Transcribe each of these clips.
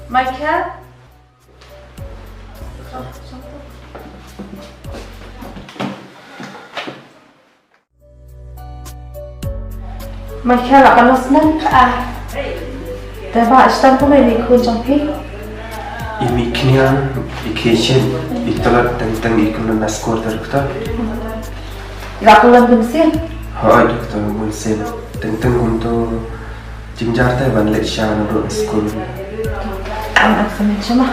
Michael? Michael akan senang Tapi sedang pun ini kun jampi. Imiknya, ikeshen, italat tentang ikut naskor dokter. Lakukan bensin. Hai dokter bensin. Tentang untuk jingjar teh ban lek syang untuk naskor. Anak semen cuma.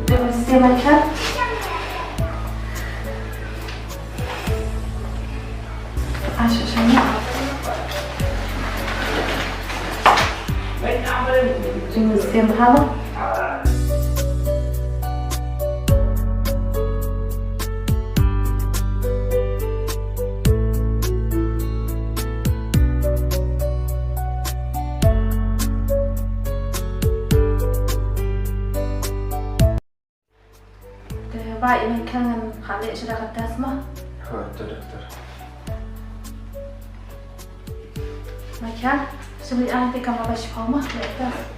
Bensin Michael. Museum halo. Baik ini kan halik sudah kata semua. Hai dokter. Macam sulit nanti kamu baca koma,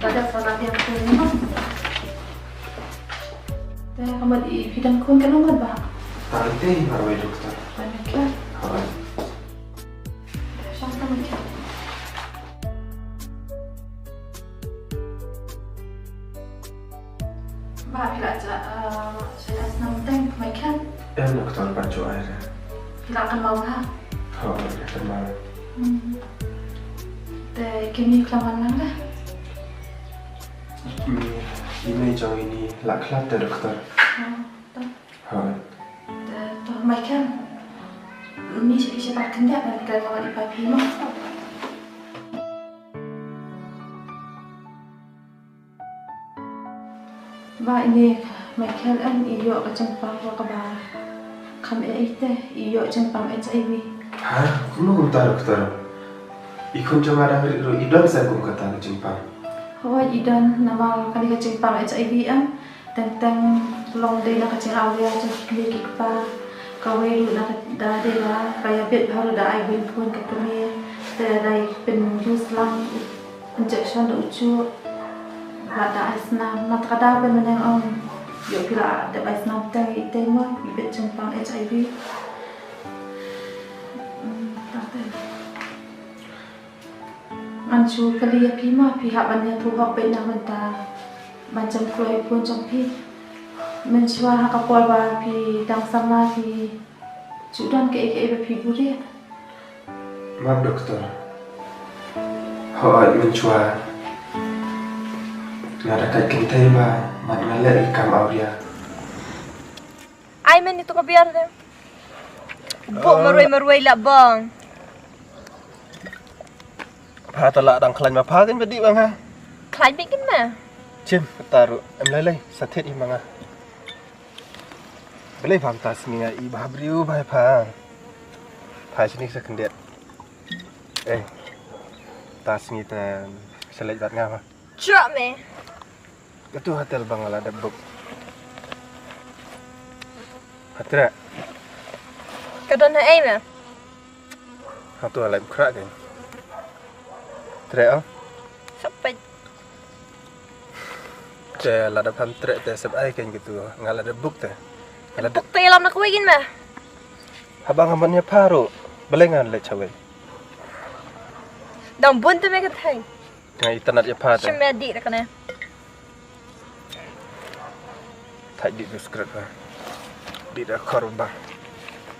ada salah yang punya mah. Tapi kamu di bidang kun kan enggak bah? Tadi hai dokter. Banyak kan? Hai. Sampai macam. Bah bila saya senang teng macam. Dokter baca air. Bila akan mau ha? Hai dokter mau. Kini kelamaan lah. Ini jauh ini laklat dokter. Hai. Tuh Michael, ini siapa kerja dan kalau di papi mah. Ba ini Michael an iyo kecempang wakaba kami itu iyo cempang HIV. Hah? Kamu tahu dokter? Ikut cuma ada idon saya kum kata jempang. Hawa idon nama kali kecempang HIV an tentang long day nak kecing awal aja klik pa kawe lu nak dah dia kayak bet baru dah ai pun ketemu dari pen Islam injection ucu ada asnam nak kada pen menang on yo kira ada asnam teh tema bet jempang HIV. Ancu kali pima pihak banyak tuhak benar mentah macam kuai pun jampi mencua hak kapal bapi dang sama pi sudan ke bapi buri. Maaf dokter. Hai mencua. Ngada kat kintai ba mat ngalek ikam auria. Ai men itu kebiar deh. Buk meruai lah bang. Pha talak dang klan ma pha kan bedi bang ha. Klan bikin mah. Cim taruh lelai sathet i manga. Belai pam tas ni i babriu bai pha. Pha sini sekendet. Tas ni ta selek bat ngapa. Cuk me. Itu hotel bang ala ada book. Hatra. Kadang ai mah. Hatu ala krak kan. Tre Sampai Tre la da pam tre te sab ai kan gitu. Ngala ada book te. Ngala buk telam nak wegin mah. Abang amannya paro. Belengan le cawe. Dang bun tu mereka thay. Ngai tanat ya pha te. Cuma di nak kena. Thai di skrat ba. Di da korba.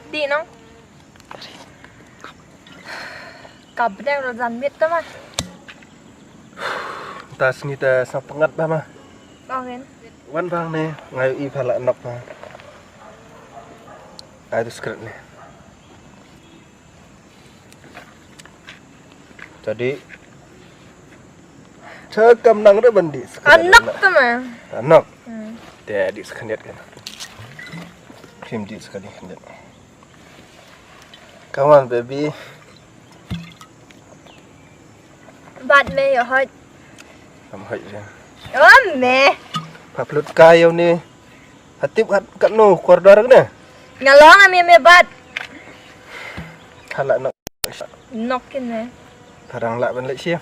Di nong. Kabel rozan mit tu mah. Tas ni ta sa pengat ba ma. Bangin. Wan bang ne ngai i phala nok ma. Ai skrat ni. Jadi cakam nang re bandi. Anak tu mah. Anak. Dia di sekendet kan. Kim di sekali kendet. Come on baby. Bad me yo hot. Am hai je. Me. Paplut kayo ni. Hatip kat no kordar ne. Ngalong ami me bad. Thala nak Nokin nè. Tarang lạ bên lệ chiếc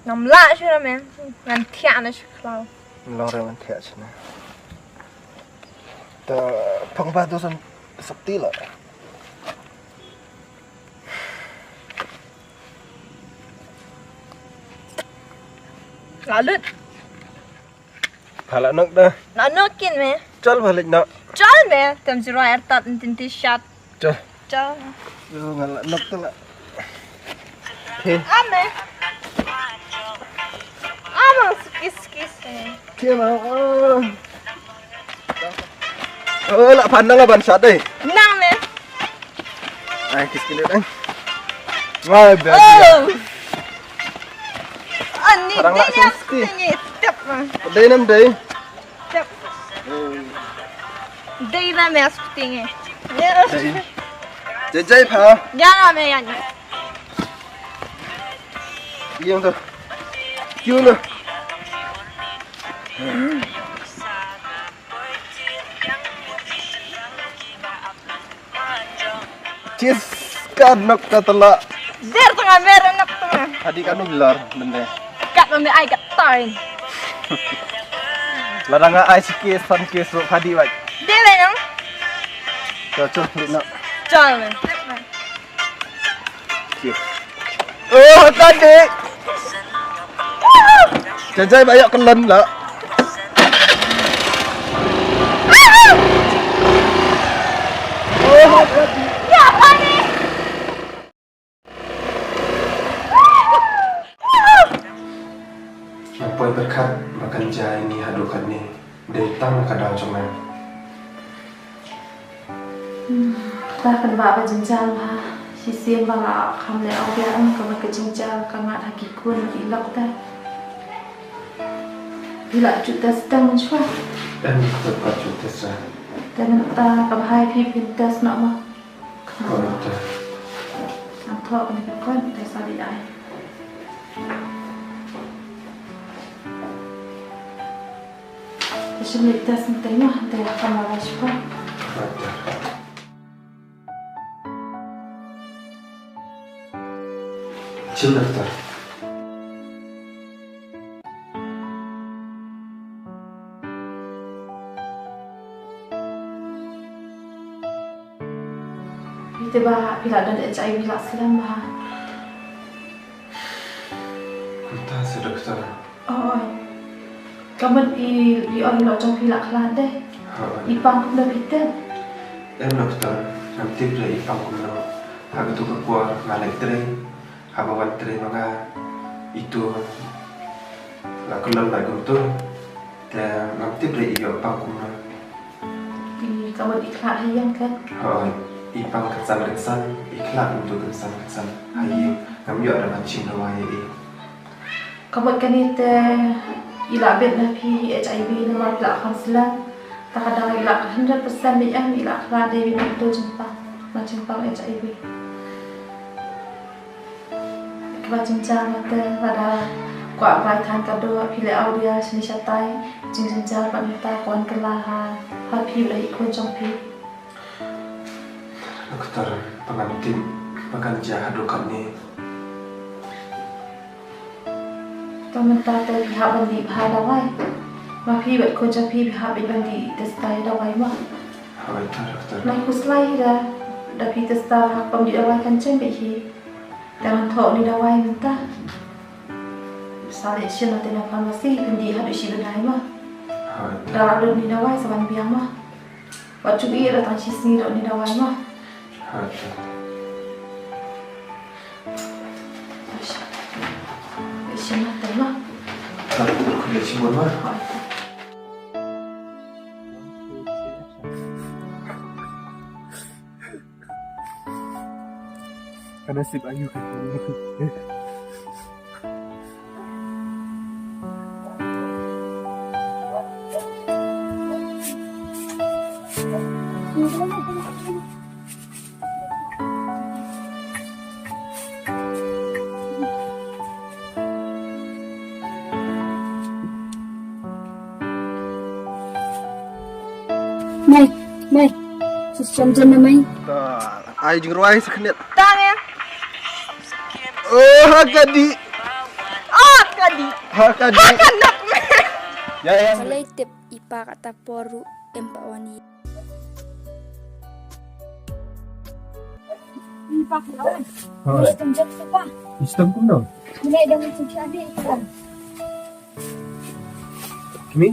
Nằm lạ chứ đâu mẹ. Ngàn thiạ nó chứ khlau. Long rồi mình thiệt chứ nè Ta phong ba tôi sắp tí lại Lạ lứt. Thala nak dah Nó nokin mẹ. Chal balik nak Cho mẹ. Tem si roi artat tin t-shirt. Chal Cho. Ngalak nak tu lah Okay Mẹ. Mang skis Okay mau Lạ pandang lah ban shot đây Nang mẹ. Ai kis kini dah Ngai biar Anh đi Parang lạ nha. sensitif. Tinggi. Tep mà. Đây nam đây Tep. Đây là mẹ tinggi. Đây Jai pa Jangan mẹ anh. Diam tu Kyu na Cheers kan nak katala Der tengah merah nak tengah. Adik kanu gelar benda Kat mẹ ai kat toin. Larang ai sikit san kes ro hadi wai Dia mẹ nang. Cocok ni nak Cho mẹ. Cheers Oh tadi Jai banyak kelan lah Ya apa ni? Napoi berkat makan jai ni hadukan ni Datang kadal cuma Ta kan ba jinjal ha si siam ba la kham le au ya am ka ma ka jinjal ka ngat hakikun ki lak ta bila juta stang chwa Dan tepat juta sah dan ta ka hai phi pintas na ma Kau nak am tho ni ka kon ta sa di ai Jadi kita sentenya hantar kamera chwa Cil daftar Kita bah bila dan HIV lah selam bah. Entah si doktor Oh, kamu di orang lo trong pila kelan deh. Ipang kum dah kita. Em doktor Nanti bila ipang kumno Haga tu keluar ngalek teri Habawan teri maka Itu Lah kelam lagi tu Dan nanti bila ipang kumno Di kamu di kelan hayang kan. Ipang kesan Ikhlas untuk kesan Hayu Kami ada macam nawai Kamu kan itu ila bet na pi HIV nama ila konsulan. Tak ada ila 100% dia ila kelan deh bina tu jumpa macam HIV. Kita cincang mata pada kuat baik tan kado pilih audio seni catai cincang panita kuan kelahan happy lagi kuan jompi. Dokter pengantin pekerja hadukan ni Kamu tahu pihak bandi pihak dawai. Mafi buat kerja pihak bandi testai dawai mah. Itu dokter Naik kuslai dah. Dah pi testai hak bandi dawai kan cembehi. Jangan thok ni dawai mentah. Salik sih nanti nak farmasi bandi hadu si benai mah. Dah ada ni dawai saban biang mah. Waktu ia datang si sini dok ni dawai mah. Siapa tema? Kalau kulit cibun mah Nasib Ayu kan Mai, susam jen na mai. Ai jeng ruai seknet. Tang Oh, hakadi. Kadi. Hakadi. Anak me. Ya. Walay tip ipa kata poru empawani. Ipa kawan. Hoy, Istem jam siapa? istem ko no. Mulai dengan cuci adik kan. Kimi?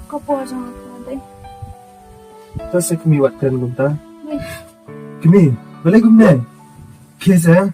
Kau puas sama aku deh. Tas sa kimi watan gunta. Wih, Kimi, balay gumna. Kesa.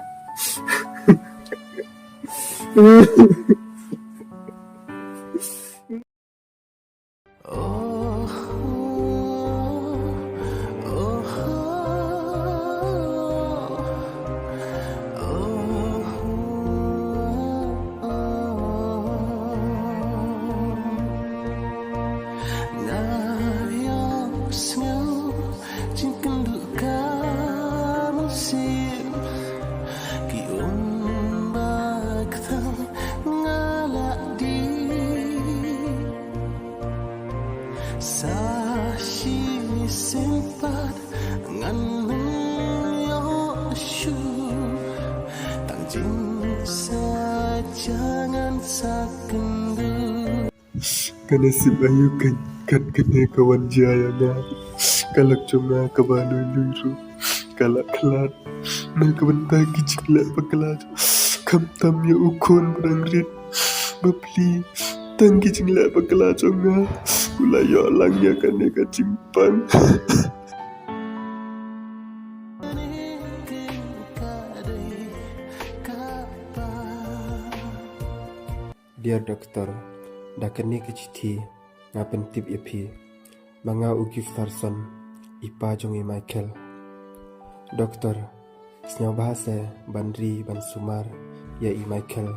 Kana si Bayu kan kene kawan jaya na kalak cuma kabalu luru kalak kelat na kabanta kicikla pakalaj kam tam ya ukon berangrit bapli tang kicikla pakalaj nga ulayo lang ya kane kacimpang. Dear Doctor, dakani kecithi ngapen tip ipi manga ugif tarson ipa jongi Michael. Doktor, snyau bahasa bandri ban sumar ya i Michael.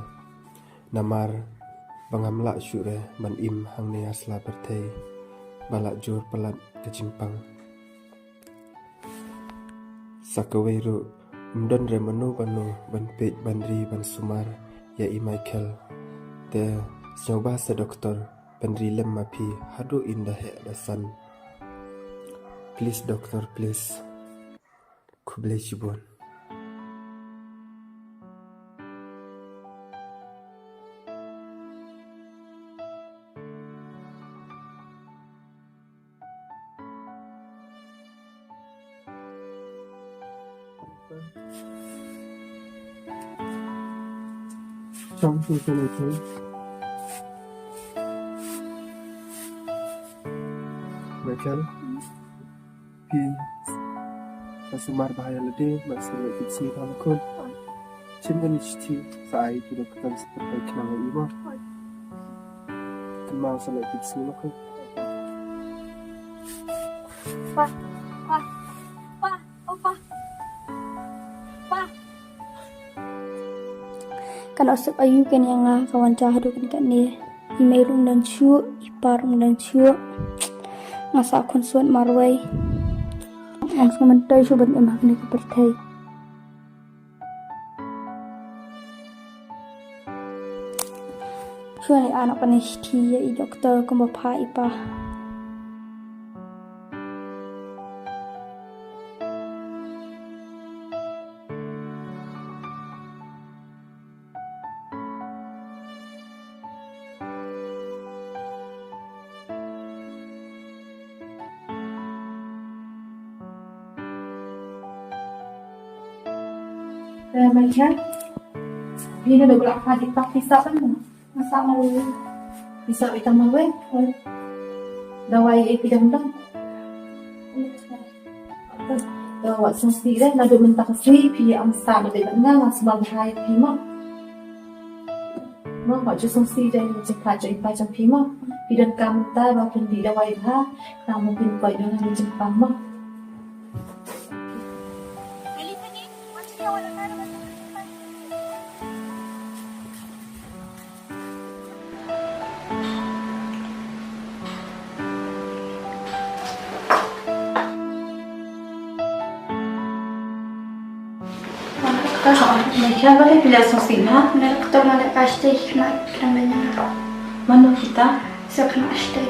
Namar bangamla syure ban im hangne asla bertei balak jor pelat kejimpang. Sakaweiru mdon remenu banu ban pej bandri ban sumar ya i Michael. Te snyau bahasa doktor bandri lem mapi hadu indah ya dasan. Please doktor, please. Kublai Cibon. Michael, Sumar bahaya lede masalah fiksi halakun. Cimdan isti saai tidak ketan seperti kenal ibu. Kenal salah fiksi halakun. pa, opa. Kan osok ayu kan yang kawan cahadu kan ni. Imerum dan cu, iparum dan cu. Ngasa akun suat marwai. Langsung mentai sobat emah kena kepertai. Suai anak panesti ya i doktor kumbapak ipa. Michael, bina dah gulak hadik tak pisah kan? Masa mau pisah kita mau dawai epidem dah. Dawat semesti dah nak minta kasih pi amsa lebih tengah masih bahaya pi mah. Mah baca semesti dah macam kaca ipa macam pi mah. Pi dan kamu tak bahkan di dawai dah, kamu pun kau dengan macam pamah. Michael, boleh pilih sosin ha? Nak kita mana pasti nak kerana Mana kita? sekarang pasti.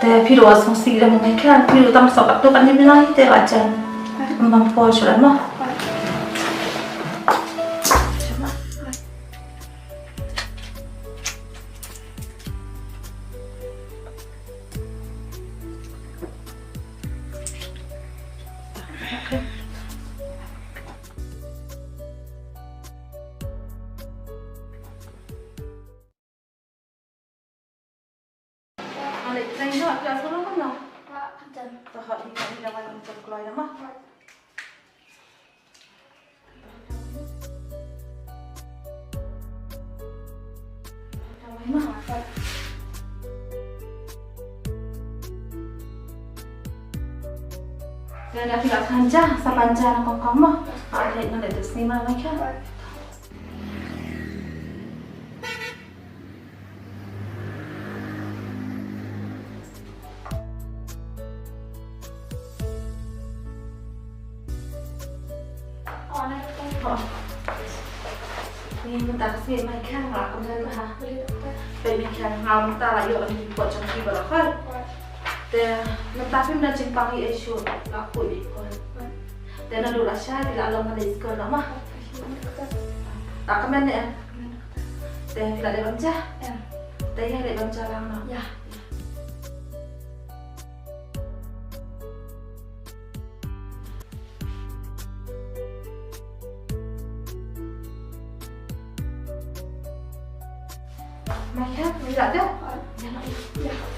Te piru sosin dah Michael, piru tam sobat tu kan dia bilang kita ajar. Memang puas sudah mah. lại đây nữa là số nó không nào Pak, dan. và họ đi ra ngoài làm chật loài lắm á Kaya na pila kanja sa panja na kong mo. Ate na letes ni mama ka. Oh, nak dokter. Ni minta kasi mai ka ra ko na ha. Boleh dokter. Pe mi ka ngam ta la yo ni po chang ki ba la khal. Te minta pim na ching pang i issue la ko di ko. Te na lu la sha di la long na le ko na ma. Dokter. Ta ka men ne. Te pila le bam cha. Ya. Te ya le bam cha lang na. Ya. Mai ka, mi la te. Ya.